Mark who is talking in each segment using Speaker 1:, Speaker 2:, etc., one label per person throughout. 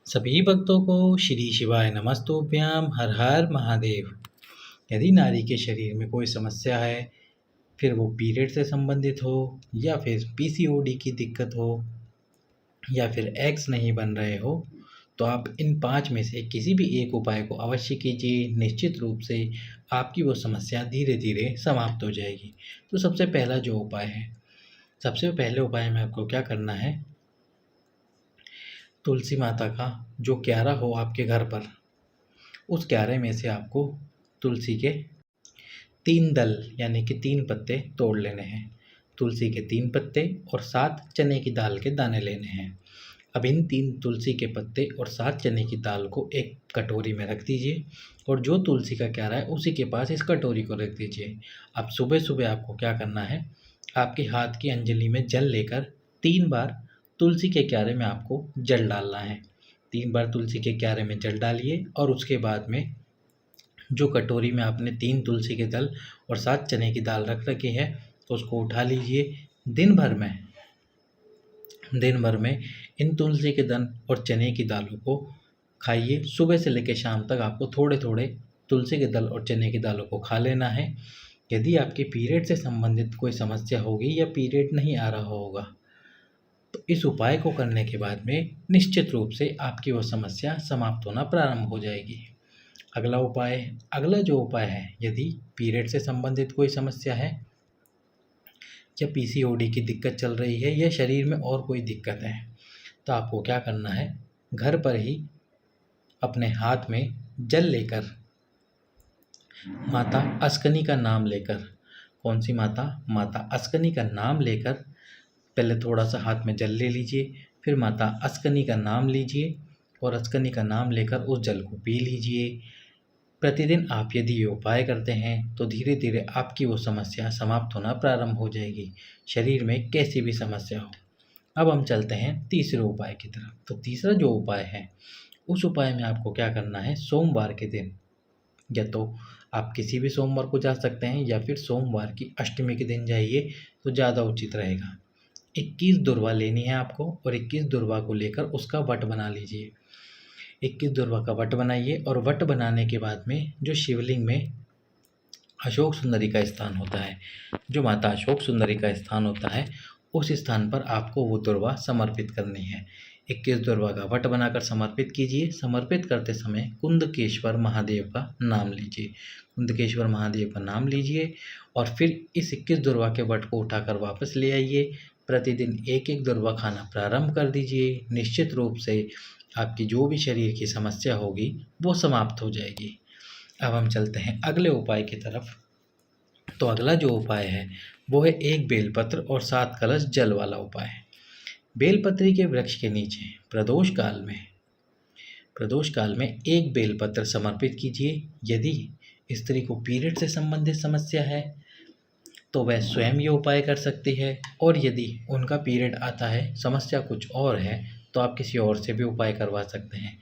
Speaker 1: सभी भक्तों को श्री शिवाय नमस्तुभ्याम हर हर महादेव। यदि नारी के शरीर में कोई समस्या है, फिर वो पीरियड से संबंधित हो या फिर पीसीओडी की दिक्कत हो या फिर एग्स नहीं बन रहे हो, तो आप इन 5 में से किसी भी एक उपाय को अवश्य कीजिए। निश्चित रूप से आपकी वो समस्या धीरे-धीरे समाप्त हो जाएगी। तो सबसे पहला जो उपाय है, सबसे पहले उपाय में आपको क्या करना है, तुलसी माता का जो क्यारा हो आपके घर पर, उस क्यारे में से आपको तुलसी के 3 दल यानी कि 3 पत्ते तोड़ लेने हैं। तुलसी के 3 पत्ते और 7 चने की दाल के दाने लेने हैं। अब इन 3 तुलसी के पत्ते और 7 चने की दाल को एक कटोरी में रख दीजिए और जो तुलसी का क्यारा है उसी के पास इस कटोरी को रख दीजिए। अब सुबह-सुबह आपको क्या करना है, आपके हाथ की अंजलि में जल लेकर 3 बार तुलसी के क्यारे में आपको जल डालना है। 3 बार तुलसी के क्यारे में जल डालिए और उसके बाद में जो कटोरी में आपने 3 तुलसी के दल और 7 चने की दाल रख रखी है, तो उसको उठा लीजिए। दिन भर में इन तुलसी के दल और चने की दालों को खाइए। सुबह से लेकर शाम तक आपको थोड़े-थोड़े तुलसी के दल और चने की दालों को खा लेना है। यदि आपके पीरियड से संबंधित कोई समस्या होगी या पीरियड नहीं आ रहा होगा, तो इस उपाय को करने के बाद में निश्चित रूप से आपकी वो समस्या समाप्त होना प्रारंभ हो जाएगी। अगला जो उपाय है, यदि पीरियड से संबंधित कोई समस्या है या पीसीओडी की दिक्कत चल रही है या शरीर में और कोई दिक्कत है, तो आपको क्या करना है, घर पर ही अपने हाथ में जल लेकर माता अस्कनी का नाम लेकर, कौन सी माता, माता अस्कनी का नाम लेकर पहले थोड़ा सा हाथ में जल ले लीजिए, फिर माता अस्कनी का नाम लीजिए और अस्कनी का नाम लेकर उस जल को पी लीजिए। प्रतिदिन आप यदि ये उपाय करते हैं तो धीरे धीरे आपकी वो समस्या समाप्त होना प्रारंभ हो जाएगी, शरीर में कैसी भी समस्या हो। अब हम चलते हैं तीसरे उपाय की तरफ। तो तीसरा जो उपाय है, उस उपाय में आपको क्या करना है, सोमवार के दिन, या तो आप किसी भी सोमवार को जा सकते हैं या फिर सोमवार की अष्टमी के दिन जाइए तो ज़्यादा उचित रहेगा। 21 दुर्वा लेनी है आपको और 21 दुर्वा को लेकर उसका वट बना लीजिए। 21 दुर्वा का वट बनाइए और वट बनाने के बाद में जो शिवलिंग में अशोक सुंदरी का स्थान होता है, जो माता अशोक सुंदरी का स्थान होता है, उस स्थान पर आपको वो दुर्वा समर्पित करनी है। 21 दुर्वा का वट बनाकर समर्पित कीजिए। समर्पित करते समय कुंदकेश्वर महादेव का नाम लीजिए। कुंदकेश्वर महादेव का नाम लीजिए और फिर इस 21 दुर्वा के वट को उठाकर वापस ले आइए। प्रतिदिन एक एक दुर्वा खाना प्रारंभ कर दीजिए। निश्चित रूप से आपकी जो भी शरीर की समस्या होगी वो समाप्त हो जाएगी। अब हम चलते हैं अगले उपाय की तरफ। तो अगला जो उपाय है वो है 1 बेलपत्र और 7 कलश जल वाला उपाय। बेलपत्री के वृक्ष के नीचे प्रदोष काल में 1 बेलपत्र समर्पित कीजिए। यदि स्त्री को पीरियड से संबंधित समस्या है तो वह स्वयं ये उपाय कर सकती है, और यदि उनका पीरियड आता है, समस्या कुछ और है, तो आप किसी और से भी उपाय करवा सकते हैं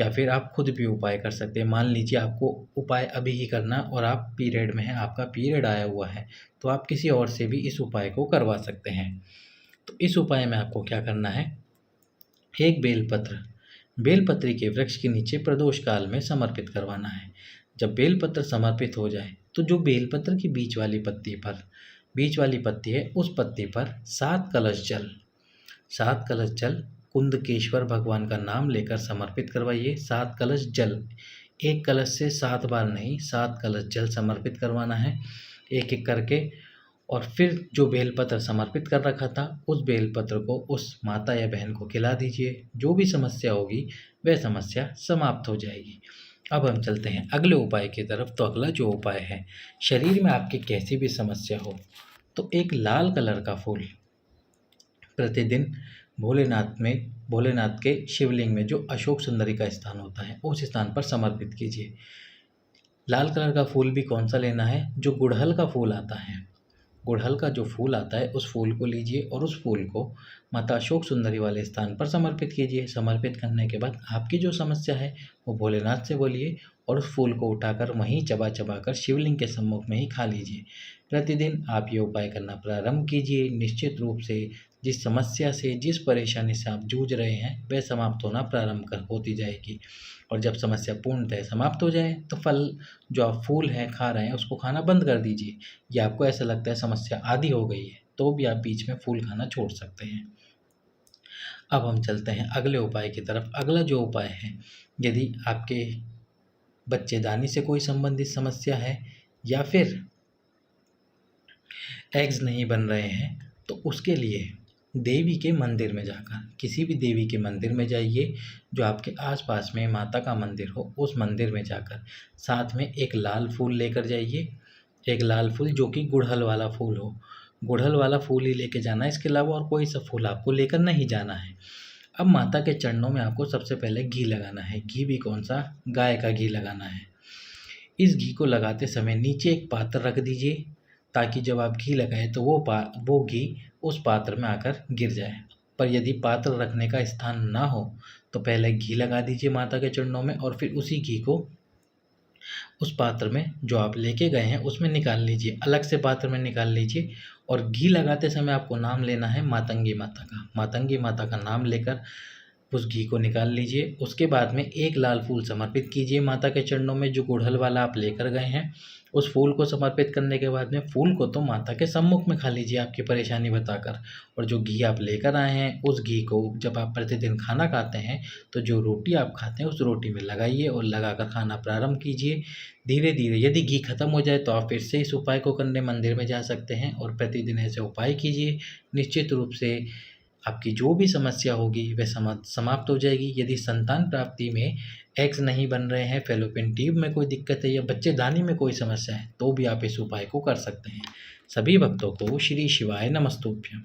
Speaker 1: या फिर आप खुद भी उपाय कर सकते हैं। मान लीजिए आपको उपाय अभी ही करना और आप पीरियड में हैं, आपका पीरियड आया हुआ है, तो आप किसी और से भी इस उपाय को करवा सकते हैं। तो इस उपाय में आपको क्या करना है, 1 बेलपत्री के वृक्ष के नीचे प्रदोष काल में समर्पित करवाना है। जब बेलपत्र समर्पित हो जाए तो जो बेलपत्र की बीच वाली पत्ती है, उस पत्ती पर 7 कलश जल कुंदकेश्वर भगवान का नाम लेकर समर्पित करवाइए। 7 कलश जल, 1 कलश से 7 बार नहीं, 7 कलश जल समर्पित करवाना है एक एक करके। और फिर जो बेलपत्र समर्पित कर रखा था, उस बेलपत्र को उस माता या बहन को खिला दीजिए। जो भी समस्या होगी वह समस्या समाप्त हो जाएगी। अब हम चलते हैं अगले उपाय की तरफ। तो अगला जो उपाय है, शरीर में आपकी कैसी भी समस्या हो तो एक लाल कलर का फूल प्रतिदिन भोलेनाथ के शिवलिंग में जो अशोक सुंदरी का स्थान होता है, उस स्थान पर समर्पित कीजिए। लाल कलर का फूल भी कौन सा लेना है, जो गुड़हल का फूल आता है, गुड़हल का जो फूल आता है उस फूल को लीजिए और उस फूल को माता अशोक सुंदरी वाले स्थान पर समर्पित कीजिए। समर्पित करने के बाद आपकी जो समस्या है वो भोलेनाथ से बोलिए और उस फूल को उठाकर वहीं चबा चबा कर शिवलिंग के सम्मुख में ही खा लीजिए। प्रतिदिन आप ये उपाय करना प्रारंभ कीजिए। निश्चित रूप से जिस समस्या से, जिस परेशानी से आप जूझ रहे हैं, वह समाप्त होना प्रारंभ कर होती जाएगी। और जब समस्या पूर्णतः समाप्त हो जाए तो फल जो आप फूल हैं खा रहे हैं उसको खाना बंद कर दीजिए। या आपको ऐसा लगता है समस्या आधी हो गई है तो भी आप बीच में फूल खाना छोड़ सकते हैं। अब हम चलते हैं अगले उपाय की तरफ। अगला जो उपाय है, यदि आपके बच्चेदानी से कोई संबंधित समस्या है या फिर एग्स नहीं बन रहे हैं, तो उसके लिए देवी के मंदिर में जाकर, किसी भी देवी के मंदिर में जाइए जो आपके आसपास में माता का मंदिर हो, उस मंदिर में जाकर साथ में एक लाल फूल लेकर जाइए। एक लाल फूल जो कि गुड़हल वाला फूल हो, गुड़हल वाला फूल ही लेके जाना है, इसके अलावा और कोई सा फूल आपको लेकर नहीं जाना है। अब माता के चरणों में आपको सबसे पहले घी लगाना है। घी भी कौन सा? गाय का घी लगाना है। इस घी को लगाते समय नीचे एक पात्र रख दीजिए ताकि जब आप घी लगाएं तो वो घी उस पात्र में आकर गिर जाए। पर यदि पात्र रखने का स्थान ना हो तो पहले घी लगा दीजिए माता के चरणों में और फिर उसी घी को उस पात्र में जो आप लेके गए हैं उसमें निकाल लीजिए, अलग से पात्र में निकाल लीजिए। और घी लगाते समय आपको नाम लेना है मातंगी माता का। मातंगी माता का नाम लेकर उस घी को निकाल लीजिए। उसके बाद में एक लाल फूल समर्पित कीजिए माता के चरणों में, जो गुड़हल वाला आप लेकर गए हैं। उस फूल को समर्पित करने के बाद में फूल को तो माता के सम्मुख में खा लीजिए आपकी परेशानी बताकर। और जो घी आप लेकर आए हैं उस घी को जब आप प्रतिदिन खाना खाते हैं तो जो रोटी आप खाते हैं उस रोटी में लगाइए और लगाकर खाना प्रारंभ कीजिए। धीरे धीरे यदि घी खत्म हो जाए तो आप फिर से इस उपाय को करने मंदिर में जा सकते हैं और प्रतिदिन ऐसे उपाय कीजिए। निश्चित रूप से आपकी जो भी समस्या होगी वह समाप्त हो जाएगी। यदि संतान प्राप्ति में एग्स नहीं बन रहे हैं, फैलोपियन ट्यूब में कोई दिक्कत है या बच्चेदानी में कोई समस्या है तो भी आप इस उपाय को कर सकते हैं। सभी भक्तों को श्री शिवाय नमस्तुभ्यम।